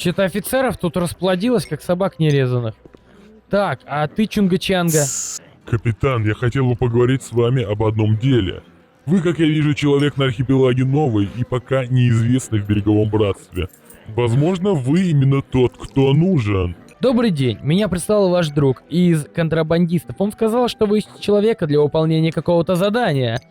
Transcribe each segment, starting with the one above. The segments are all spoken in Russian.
Чё-то офицеров тут расплодилось, как собак нерезанных. Так, а ты Чунга-Чанга? Капитан, я хотел бы поговорить с вами об одном деле. Вы, как я вижу, человек на архипелаге новый и пока неизвестный в Береговом Братстве. Возможно, вы именно тот, кто нужен. Добрый день, меня прислал ваш друг из контрабандистов. Он сказал, что вы ищете человека для выполнения какого-то задания.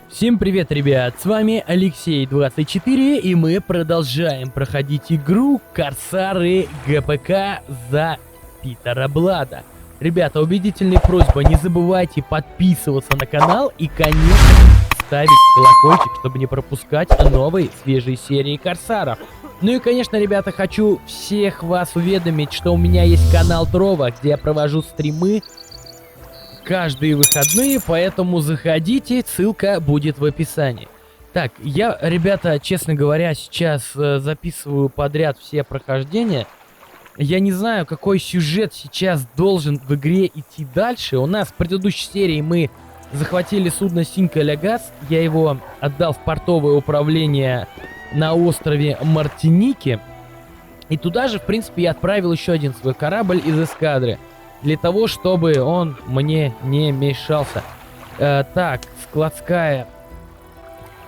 Всем привет, ребят, с вами Алексей24, и мы продолжаем проходить игру Корсары ГПК за Питера Блада. Ребята, убедительная просьба, не забывайте подписываться на канал и, конечно, ставить колокольчик, чтобы не пропускать новые свежие серии Корсаров. Ну и, конечно, ребята, хочу всех вас уведомить, что у меня есть канал Трова, где я провожу стримы каждые выходные, поэтому заходите, ссылка будет в описании. Так, я, ребята, честно говоря, сейчас записываю подряд все прохождения. Я не знаю, какой сюжет сейчас должен в игре идти дальше. У нас в предыдущей серии мы захватили судно Синька-Лягас. Я его отдал в портовое управление на острове Мартиники. И туда же, в принципе, я отправил еще один свой корабль из эскадры. Для того, чтобы он мне не мешался. Так, складская...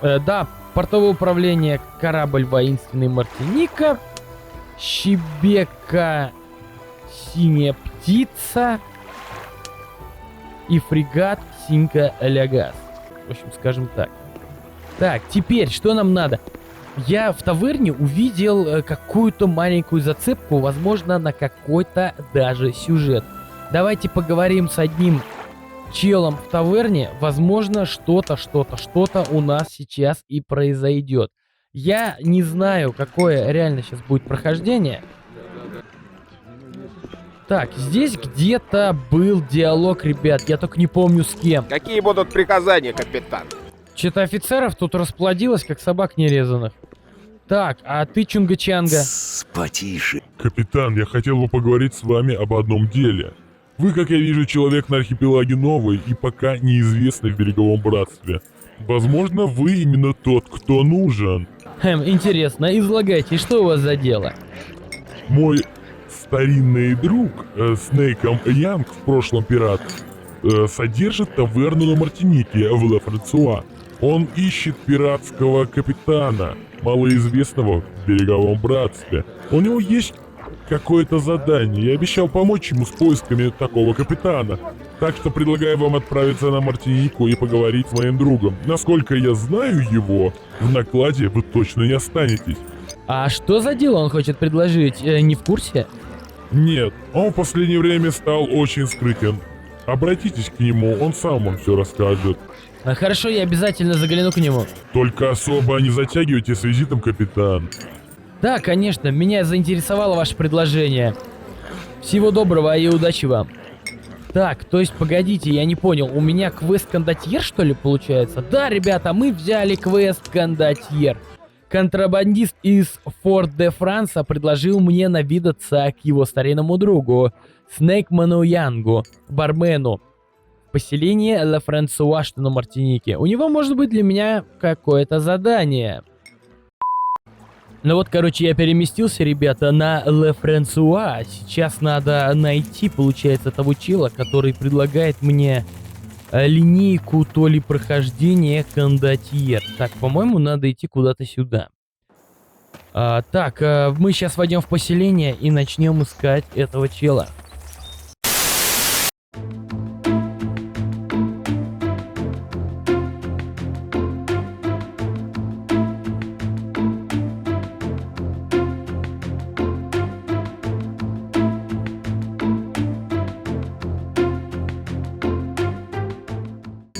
да, портовое управление, корабль воинственный Мартиника. Щебека, синяя птица. И фрегат Синька-Лягас. В общем, скажем так. Так, теперь, что нам надо? Я в таверне увидел какую-то маленькую зацепку, возможно, на какой-то даже сюжет. Давайте поговорим с одним челом в таверне. Возможно, что-то у нас сейчас и произойдет. Я не знаю, какое реально сейчас будет прохождение. Так, здесь где-то был диалог, ребят. Я только не помню с кем. Какие будут приказания, капитан? Чё-то офицеров тут расплодилось, как собак нерезанных. Так, а ты Чунга-Чанга? Потише. Капитан, я хотел бы поговорить с вами об одном деле. Вы, как я вижу, человек на архипелаге новый и пока неизвестный в Береговом Братстве. Возможно, вы именно тот, кто нужен. Интересно, излагайте, что у вас за дело? Мой старинный друг, Снейком Янг, в прошлом пират, содержит таверну на Мартинике в Ле Франсуа. Он ищет пиратского капитана, малоизвестного в Береговом Братстве. У него есть какое-то задание. Я обещал помочь ему с поисками такого капитана. Так что предлагаю вам отправиться на Мартинику и поговорить с моим другом. Насколько я знаю его, в накладе вы точно не останетесь. А что за дело он хочет предложить? Не в курсе? Нет, он в последнее время стал очень скрытен. Обратитесь к нему, он сам вам все расскажет. Хорошо, я обязательно загляну к нему. Только особо не затягивайте с визитом, капитан. Да, конечно, меня заинтересовало ваше предложение. Всего доброго и удачи вам. Так, то есть, погодите, я не понял, у меня квест кондотьер, что ли, получается? Да, ребята, мы взяли квест кондотьер. Контрабандист из Форт-де-Франса предложил мне навидаться к его старинному другу, Снейкману Янгу, бармену, поселение Ле Франсуа, что на Мартинике. У него может быть для меня какое-то задание. Ну вот, короче, я переместился, ребята, на Ле Франсуа. Сейчас надо найти, получается, того чела, который предлагает мне линейку то ли прохождения кондотьер. Так, по-моему, надо идти куда-то сюда. Так, мы сейчас войдем в поселение и начнем искать этого чела.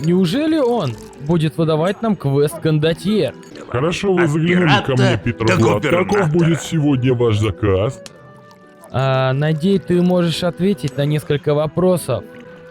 Неужели он будет выдавать нам квест кондотьер? Хорошо, вы От заглянули ко пирата мне, Питер до Блад. Каков губернатора. будет сегодня ваш заказ? Надеюсь, ты можешь ответить на несколько вопросов.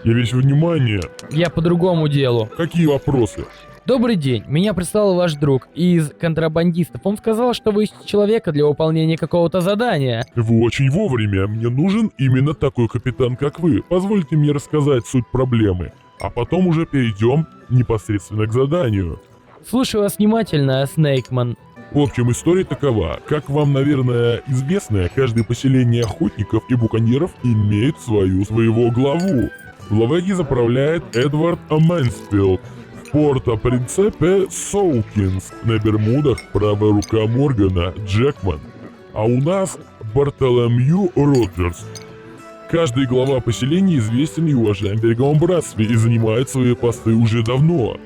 Я весь внимание. Я по другому делу. Какие вопросы? Добрый день, меня прислал ваш друг из контрабандистов. Он сказал, что вы ищете человека для выполнения какого-то задания. Вы очень вовремя. Мне нужен именно такой капитан, как вы. Позвольте мне рассказать суть проблемы, а потом уже перейдем непосредственно к заданию. Слушаю вас внимательно, Снейкман. В общем, история такова. Как вам, наверное, известно, каждое поселение охотников и буконьеров имеет своего главу. Главой заправляет Эдвард Мэнсфилд. В Порто-Принцепе Соукинс, на Бермудах правая рука Моргана Джекман. А у нас Бартоломью Роджерс. Каждый глава поселения известен и уважаем в Береговом Братстве и занимает свои посты уже давно.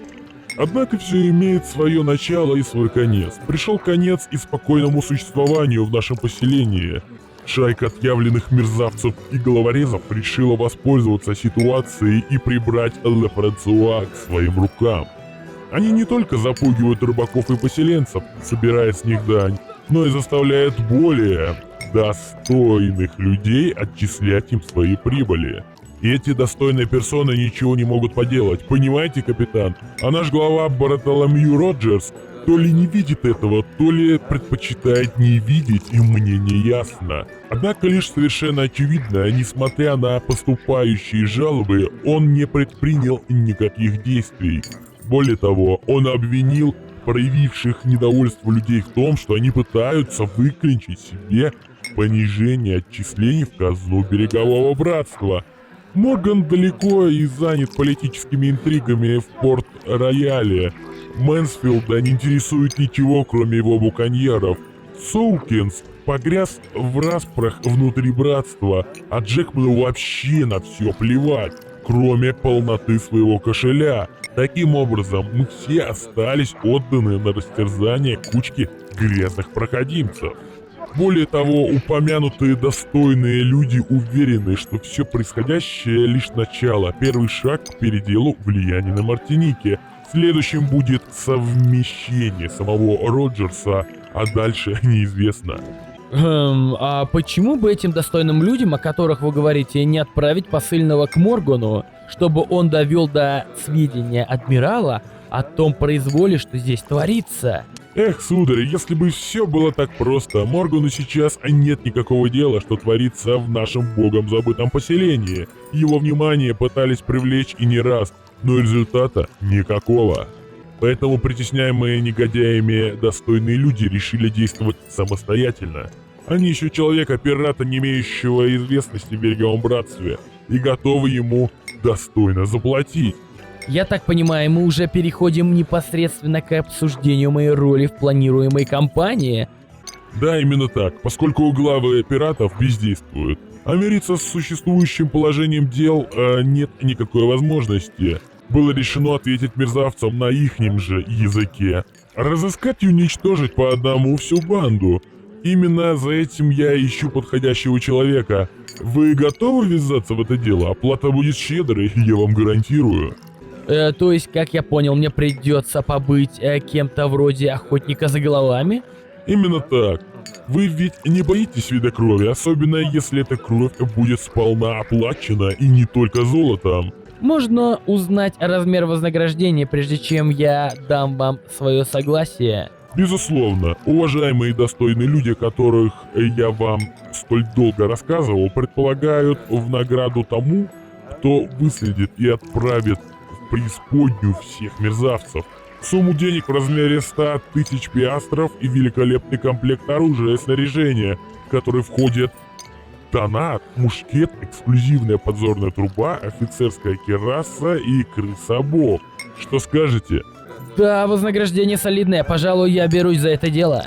Однако все имеет свое начало и свой конец. Пришел конец и спокойному существованию в нашем поселении. Шайка отъявленных мерзавцев и головорезов решила воспользоваться ситуацией и прибрать Ле Франсуа к своим рукам. Они не только запугивают рыбаков и поселенцев, собирая с них дань, но и заставляют более достойных людей отчислять им свои прибыли. И эти достойные персоны ничего не могут поделать, понимаете, капитан? А наш глава Бартоломью Роджерс то ли не видит этого, то ли предпочитает не видеть, и мне не ясно. Однако лишь совершенно очевидно, несмотря на поступающие жалобы, он не предпринял никаких действий. Более того, он обвинил проявивших недовольство людей в том, что они пытаются выклинчить себе понижение отчислений в казну Берегового Братства. Морган далеко и занят политическими интригами в Порт-Рояле. Мэнсфилда не интересует ничего, кроме его буконьеров. Соукинс погряз в распрях внутри братства, а Джекману вообще на все плевать, кроме полноты своего кошеля. Таким образом, мы все остались отданы на растерзание кучки грязных проходимцев. Более того, упомянутые достойные люди уверены, что все происходящее лишь начало, первый шаг к переделу влияния на Мартинике. Следующим будет совмещение самого Роджерса, а дальше неизвестно. А почему бы этим достойным людям, о которых вы говорите, не отправить посыльного к Моргану, чтобы он довел до сведения адмирала о том произволе, что здесь творится? Эх, сударь, если бы все было так просто, Моргану сейчас нет никакого дела, что творится в нашем богом забытом поселении. Его внимание пытались привлечь и не раз, но результата никакого. Поэтому притесняемые негодяями достойные люди решили действовать самостоятельно. Они ищут человека-пирата, не имеющего известности в Береговом Братстве, и готовы ему достойно заплатить. Я так понимаю, мы уже переходим непосредственно к обсуждению моей роли в планируемой кампании? Да, именно так, поскольку главы пиратов бездействуют. А мириться с существующим положением дел нет никакой возможности. Было решено ответить мерзавцам на ихнем же языке. Разыскать и уничтожить по одному всю банду. Именно за этим я ищу подходящего человека. Вы готовы ввязаться в это дело? Оплата будет щедрой, я вам гарантирую. То есть, как я понял, мне придется побыть кем-то вроде охотника за головами? Именно так. Вы ведь не боитесь вида крови, особенно если эта кровь будет сполна оплачена и не только золотом. Можно узнать размер вознаграждения, прежде чем я дам вам свое согласие? Безусловно, уважаемые и достойные люди, о которых я вам столь долго рассказывал, предполагают в награду тому, кто выследит и отправит в преисподнюю всех мерзавцев. Сумму денег в размере 100 тысяч пиастров и великолепный комплект оружия и снаряжения, в который входит донат, мушкет, эксклюзивная подзорная труба, офицерская кираса и крысобог. Что скажете? Да, вознаграждение солидное, пожалуй, я берусь за это дело.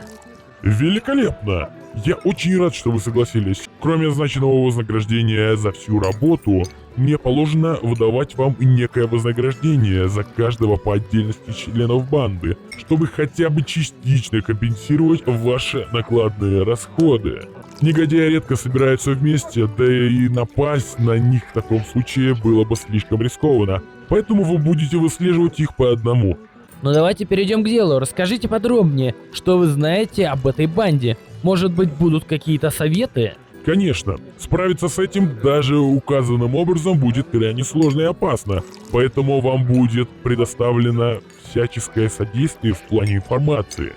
Великолепно! Я очень рад, что вы согласились. Кроме означенного вознаграждения за всю работу, мне положено выдавать вам некое вознаграждение за каждого по отдельности членов банды, чтобы хотя бы частично компенсировать ваши накладные расходы. Негодяи редко собираются вместе, да и напасть на них в таком случае было бы слишком рискованно, поэтому вы будете выслеживать их по одному. Ну давайте перейдем к делу, расскажите подробнее, что вы знаете об этой банде. Может быть, будут какие-то советы? Конечно, справиться с этим даже указанным образом будет крайне сложно и опасно, поэтому вам будет предоставлено всяческое содействие в плане информации.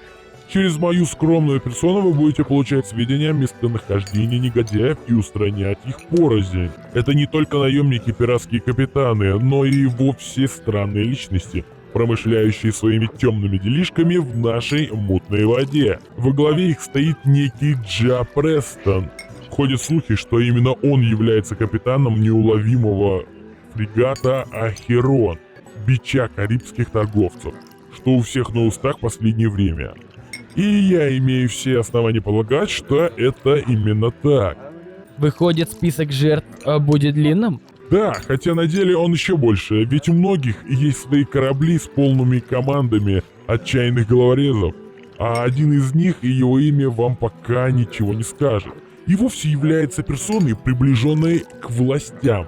Через мою скромную персону вы будете получать сведения о местонахождении негодяев и устранять их порознь. Это не только наемники, пиратские капитаны, но и вовсе странные личности. промышляющие своими темными делишками в нашей мутной воде. Во главе их стоит некий Джа Престон. Ходят слухи, что именно он является капитаном неуловимого фрегата Ахерон, бича карибских торговцев, что у всех на устах в последнее время. И я имею все основания полагать, что это именно так. Выходит, список жертв будет длинным? Да, хотя на деле он еще больше, ведь у многих есть свои корабли с полными командами отчаянных головорезов, а один из них и его имя вам пока ничего не скажет. И вовсе является персоной, приближенной к властям,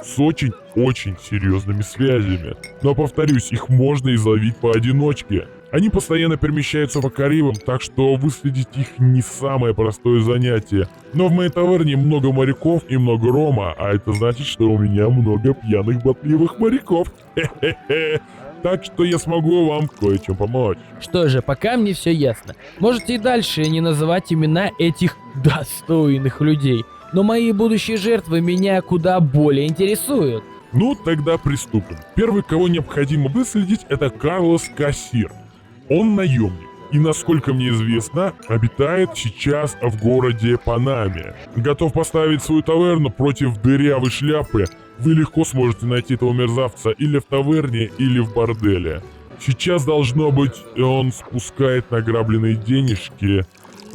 с очень-очень серьезными связями. Но повторюсь, их можно изловить поодиночке. Они постоянно перемещаются по Карибам, так что выследить их не самое простое занятие. Но в моей таверне много моряков и много рома, а это значит, что у меня много пьяных болтливых моряков. Хе-хе-хе. Так что я смогу вам кое-чем помочь. Что же, пока мне все ясно. Можете и дальше не называть имена этих достойных людей. Но мои будущие жертвы меня куда более интересуют. Ну, тогда приступим. Первый, кого необходимо выследить, это Карлос Кассир. Он наемник и, насколько мне известно, обитает сейчас в городе Панаме. Готов поставить свою таверну против дырявой шляпы. Вы легко сможете найти этого мерзавца или в таверне, или в борделе. Сейчас, должно быть, он спускает награбленные денежки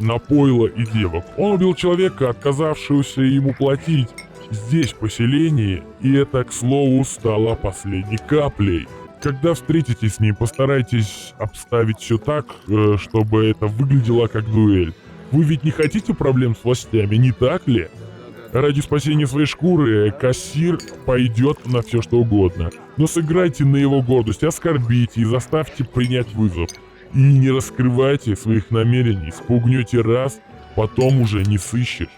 на пойло и девок. Он убил человека, отказавшегося ему платить здесь, в поселении, и это, к слову, стало последней каплей. Когда встретитесь с ним, постарайтесь обставить все так, чтобы это выглядело как дуэль. Вы ведь не хотите проблем с властями, не так ли? Ради спасения своей шкуры Кассир пойдет на все что угодно. Но сыграйте на его гордость, оскорбите и заставьте принять вызов. И не раскрывайте своих намерений, спугнете раз, потом уже не сыщешь.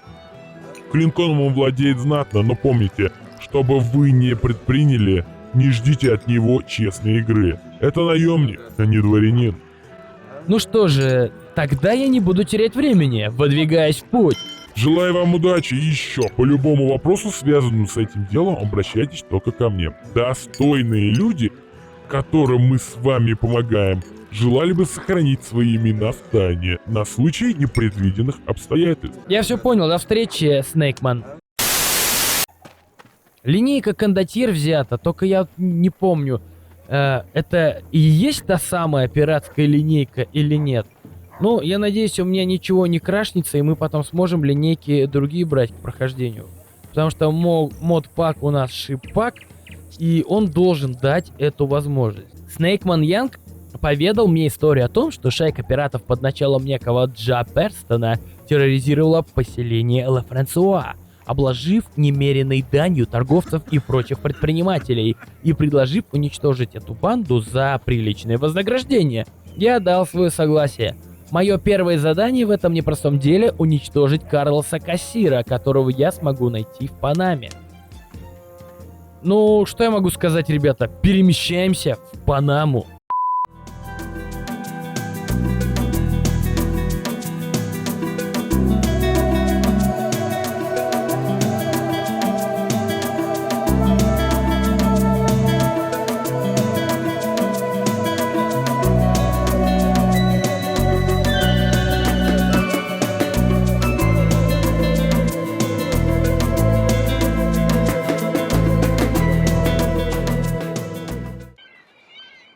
Клинком он владеет знатно, но помните, чтобы вы не предприняли, не ждите от него честной игры. Это наемник, а не дворянин. Ну что же, тогда я не буду терять времени, выдвигаясь в путь. Желаю вам удачи и еще, по любому вопросу, связанному с этим делом, обращайтесь только ко мне. Достойные люди, которым мы с вами помогаем, желали бы сохранить свои имена в тайне на случай непредвиденных обстоятельств. Я все понял, до встречи, Снейкман. Линейка кондотьер взята, только я не помню, это и есть та самая пиратская линейка или нет. Ну, я надеюсь, у меня ничего не крашнется, и мы потом сможем линейки другие брать к прохождению. Потому что мод-пак у нас шип-пак, и он должен дать эту возможность. Снейкман Янг поведал мне историю о том, что шайка пиратов под началом некого Джа Перстона терроризировала поселение Ла Франсуа, обложив немеренной данью торговцев и прочих предпринимателей, и предложив уничтожить эту банду за приличное вознаграждение. Я дал свое согласие. Мое первое задание в этом непростом деле — уничтожить Карлоса Кассира, которого я смогу найти в Панаме. Ну, что я могу сказать, ребята? Перемещаемся в Панаму.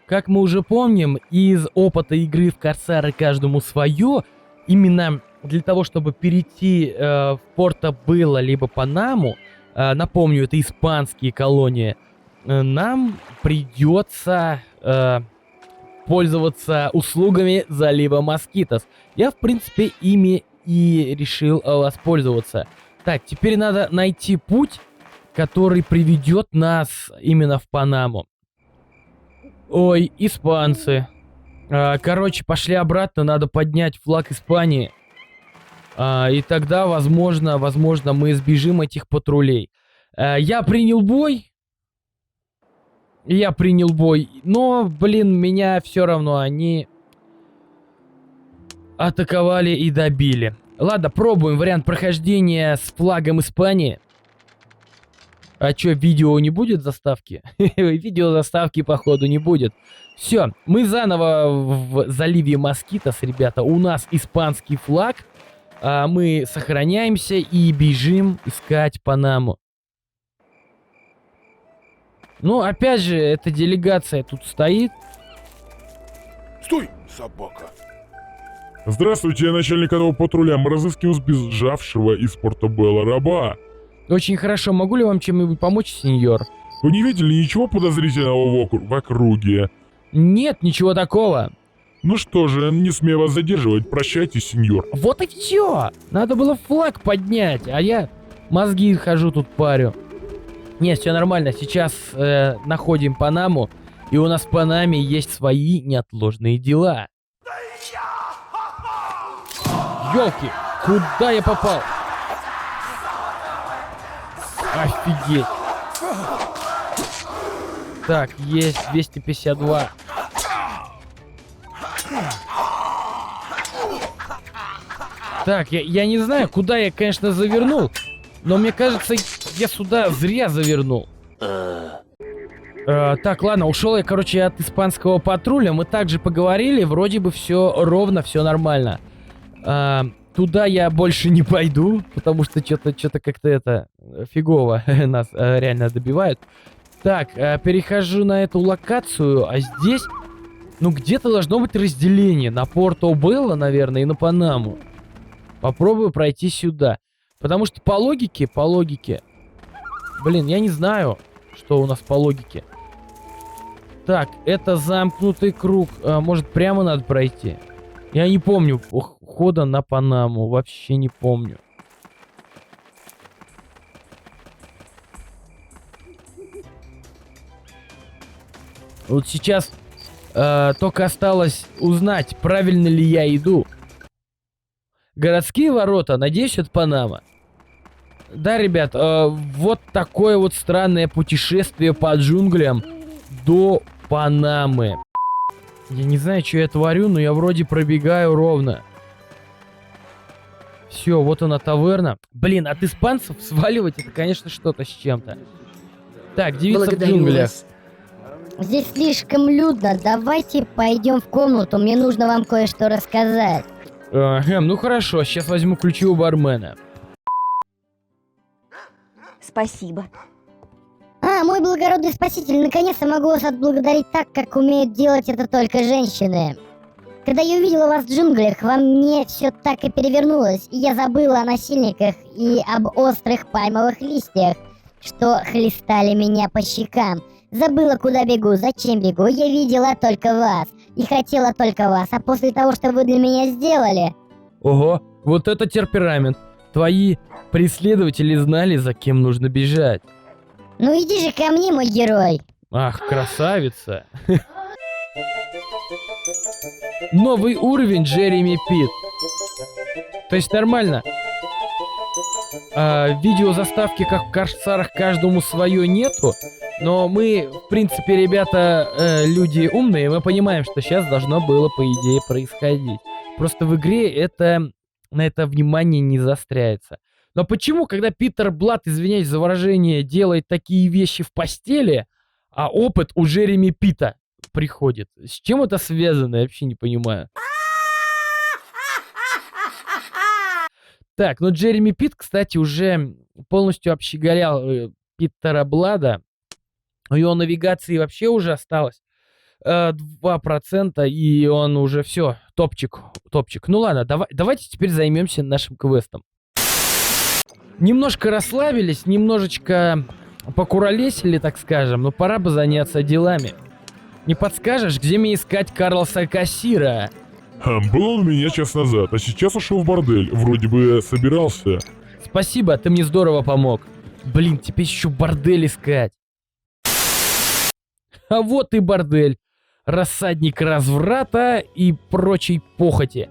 Как мы уже помним, из опыта игры в Корсары каждому свое, именно для того, чтобы перейти в Порто-Белло либо Панаму, напомню, это испанские колонии, нам придется пользоваться услугами залива Москитос. Я, в принципе, ими и решил воспользоваться. Так, теперь надо найти путь, который приведет нас именно в Панаму. Ой, испанцы. Короче, пошли обратно, надо поднять флаг Испании. И тогда, возможно, мы избежим этих патрулей. Я принял бой. Но, блин, меня все равно они атаковали и добили. Ладно, пробуем вариант прохождения с флагом Испании. А чё, видео не будет заставки? Видео заставки, походу, не будет. Все, мы заново в заливе Москитос, ребята. У нас испанский флаг. Мы сохраняемся и бежим искать Панаму. Ну, опять же, эта делегация тут стоит. Стой, собака. Здравствуйте, я начальник этого патруля. Мы разыскиваем сбежавшего из Портобелло раба. Очень хорошо. Могу ли вам чем-нибудь помочь, сеньор? Вы не видели ничего подозрительного в округе? Нет, ничего такого. Ну что же, не смею вас задерживать. Прощайте, сеньор. Вот и все. Надо было флаг поднять, а я мозги хожу тут парю. Нет, все нормально. Сейчас находим Панаму, и у нас в Панаме есть свои неотложные дела. Ёлки, куда я попал? Офигеть. Так, есть 252. Так, я не знаю, куда я, конечно, завернул, но мне кажется, я сюда зря завернул. Так, ладно, ушел я, короче, от испанского патруля. Мы также поговорили, вроде бы все ровно, все нормально. Туда я больше не пойду, потому что что-то как-то это фигово нас реально добивают. Так, перехожу на эту локацию, а здесь, ну, где-то должно быть разделение на Порто-Белло, наверное, и на Панаму. Попробую пройти сюда. Потому что по логике, блин, я не знаю, что у нас по логике. Так, это замкнутый круг. Может, прямо надо пройти? Я не помню хода на Панаму. Вообще не помню. Вот сейчас только осталось узнать, правильно ли я иду. Городские ворота. Надеюсь, это Панама. Да, ребят, вот такое вот странное путешествие по джунглям до Панамы. Я не знаю, что я творю, но я вроде пробегаю ровно. Все, вот она таверна. Блин, от испанцев сваливать это, конечно, что-то с чем-то. Так, девица в джунглях. Вас. Здесь слишком людно. Давайте пойдем в комнату. Мне нужно вам кое-что рассказать. Ну хорошо, сейчас возьму ключи у бармена. Спасибо. Мой благородный спаситель, наконец-то могу вас отблагодарить так, как умеют делать это только женщины. Когда я увидела вас в джунглях, во мне все так и перевернулось, и я забыла о насильниках и об острых пальмовых листьях, что хлестали меня по щекам. Забыла, куда бегу, зачем бегу, я видела только вас, и хотела только вас, а после того, что вы для меня сделали... Ого, вот это темперамент. Твои преследователи знали, за кем нужно бежать. Ну иди же ко мне, мой герой. Ах, красавица. Новый уровень Джереми Пит. То есть нормально. Видео заставки, как в Корсарах, каждому свое нету. Но мы, в принципе, ребята, люди умные, мы понимаем, что сейчас должно было, по идее, происходить. Просто в игре на это внимание не заостряется. Но почему, когда Питер Блад, извиняюсь за выражение, делает такие вещи в постели, а опыт у Джереми Пита приходит? С чем это связано? Я вообще не понимаю. Так, ну Джереми Пит, кстати, уже полностью общеголял Питера Блада. У его навигации вообще уже осталось 2%, и он уже все, топчик. Ну ладно, давайте теперь займемся нашим квестом. Немножко расслабились, немножечко покуролесили, так скажем, но пора бы заняться делами. Не подскажешь, где мне искать Карлоса Кассира? Был он у меня час назад, а сейчас ушел в бордель. Вроде бы собирался. Спасибо, ты мне здорово помог. Блин, теперь еще бордель искать. А вот и бордель. Рассадник разврата и прочей похоти.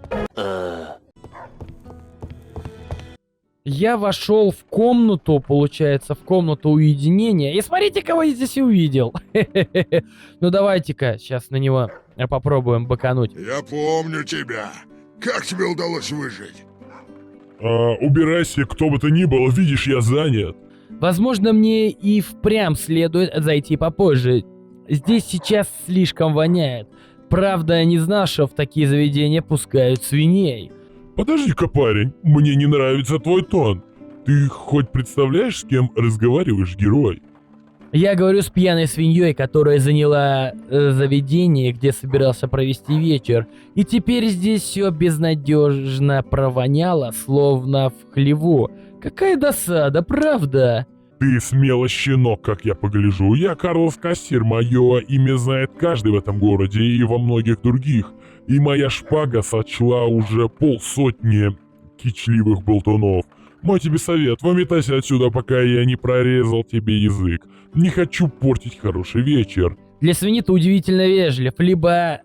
Я вошел в комнату, получается, в комнату уединения. И смотрите, кого я здесь увидел. Ну давайте-ка сейчас на него попробуем бакануть. Я помню тебя. Как тебе удалось выжить? Убирайся, кто бы то ни был, видишь, я занят. Возможно, мне и впрямь следует зайти попозже. Здесь сейчас слишком воняет. Правда, я не знал, что в такие заведения пускают свиней. Подожди-ка, парень, мне не нравится твой тон. Ты хоть представляешь, с кем разговариваешь, герой? Я говорю с пьяной свиньей, которая заняла заведение, где собирался провести вечер. И теперь здесь все безнадежно провоняло, словно в хлеву. Какая досада, правда? Ты смелый щенок, как я погляжу. Я Карлос Кассир, мое имя знает каждый в этом городе и во многих других. И моя шпага сочла уже полсотни кичливых болтунов. Мой тебе совет, выметайся отсюда, пока я не прорезал тебе язык. Не хочу портить хороший вечер. Для свиньи ты удивительно вежлив, либо,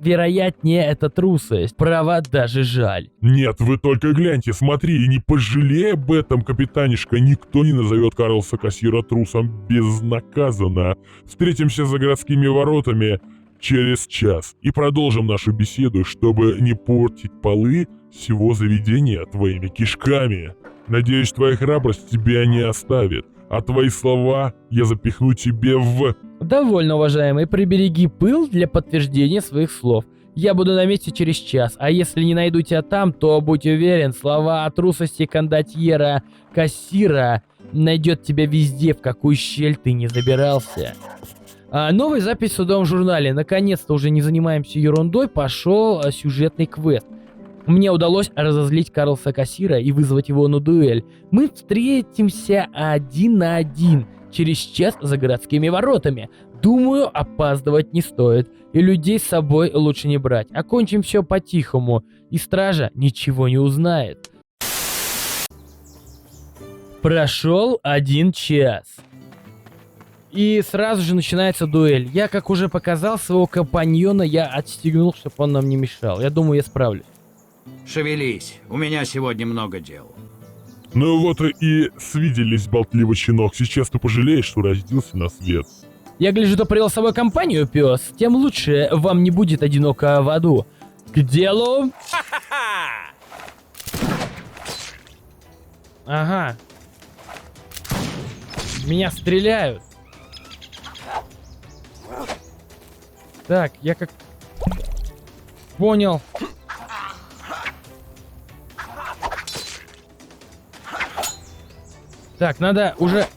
вероятнее, это трусость. Право, даже жаль. Нет, вы только гляньте, смотри, и не пожалей об этом, капитанишка. Никто не назовет Карлоса Кассира трусом безнаказанно. Встретимся за городскими воротами через час и продолжим нашу беседу, чтобы не портить полы всего заведения твоими кишками. Надеюсь, твоя храбрость тебя не оставит, а твои слова я запихну тебе в... Довольно, уважаемый, прибереги пыл для подтверждения своих слов. Я буду на месте через час, а если не найду тебя там, то будь уверен, слова о трусости кондотьера Кассира найдет тебя везде, в какую щель ты не забирался. Новая запись в судовом журнале. Наконец-то уже не занимаемся ерундой, пошел сюжетный квест. Мне удалось разозлить Карлоса Кассира и вызвать его на дуэль. Мы встретимся 1 на 1 через час за городскими воротами. Думаю, опаздывать не стоит. И людей с собой лучше не брать. Окончим все по-тихому. И стража ничего не узнает. Прошел 1 час. И сразу же начинается дуэль. Я, как уже показал, своего компаньона я отстегнул, чтобы он нам не мешал. Я думаю, я справлюсь. Шевелись, у меня сегодня много дел. Ну вот и свиделись, болтливый щенок. Сейчас ты пожалеешь, что родился на свет. Я гляжу, ты привел с собой компанию, пес. Тем лучше вам не будет одиноко в аду. К делу. Ага. Меня стреляют. Так, я как... Понял. Так, надо уже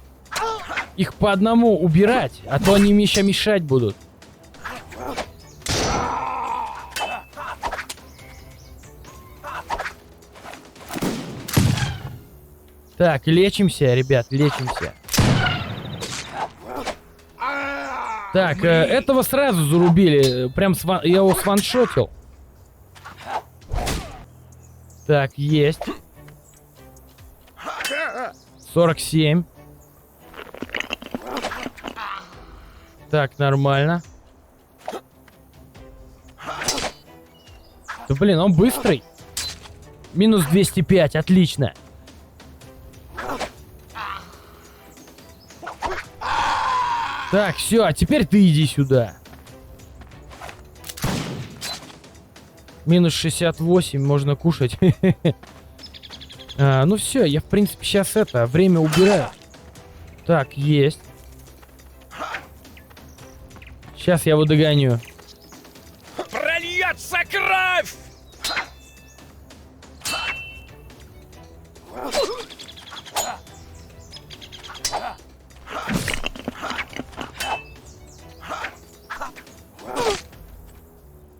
их по одному убирать, а то они мне еще мешать будут. Так, лечимся, ребят, лечимся. Так, этого сразу зарубили. Прям я его сваншотил. Так, есть. 47. Так, нормально. Да блин, он быстрый. Минус 205, отлично. Так, все, а теперь ты иди сюда. Минус 68, можно кушать. Ну все, я в принципе сейчас время убираю. Так, есть. Сейчас я его догоню. Прольется кровь!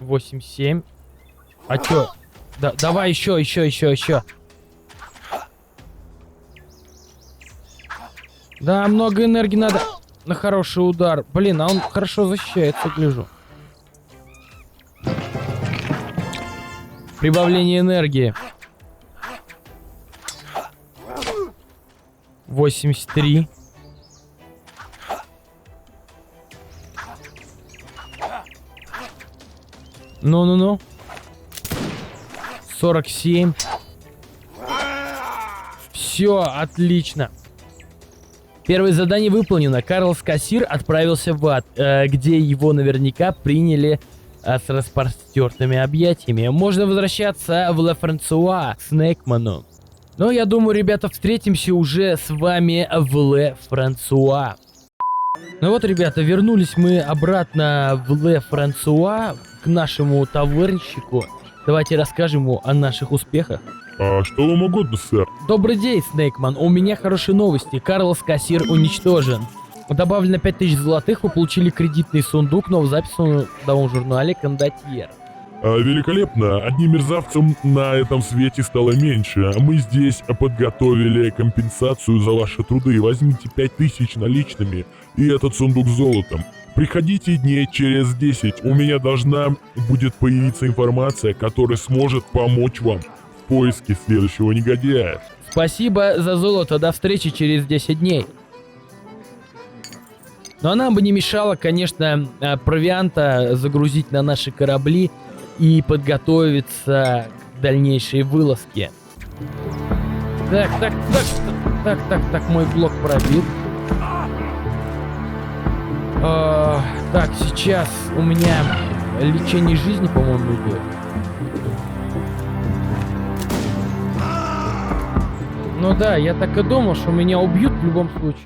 Восемь, 7. А чё? Да, давай еще. Да, много энергии надо на хороший удар. Блин, а он хорошо защищается, гляжу. Прибавление энергии. 83. Ну. 47. Все, отлично. Первое задание выполнено. Карлос Кассир отправился в ад, где его наверняка приняли с распростертыми объятиями. Можно возвращаться в Ла Франсуа к Снейкману. Но я думаю, ребята, встретимся уже с вами в Ле Франсуа. Ну вот, ребята, вернулись мы обратно в Ле Франсуа к нашему тавернщику. Давайте расскажем ему о наших успехах. А что вам угодно, сэр? Добрый день, Снейкман. У меня хорошие новости. Карлос Кассир уничтожен. Добавлено 5000 золотых, вы получили кредитный сундук, но в записи в новом журнале «Кондотьер». Великолепно. Одним мерзавцем на этом свете стало меньше. Мы здесь подготовили компенсацию за ваши труды. Возьмите 5000 наличными и этот сундук с золотом. Приходите дней через 10. У меня должна будет появиться информация, которая сможет помочь вам в поиске следующего негодяя. Спасибо за золото, до встречи через 10 дней. Но нам бы не мешало, конечно, провианта загрузить на наши корабли и подготовиться к дальнейшей вылазке. Так, мой блок пробит. Так, сейчас у меня лечение жизни, по-моему, идет. Ну да, я так и думал, что меня убьют в любом случае.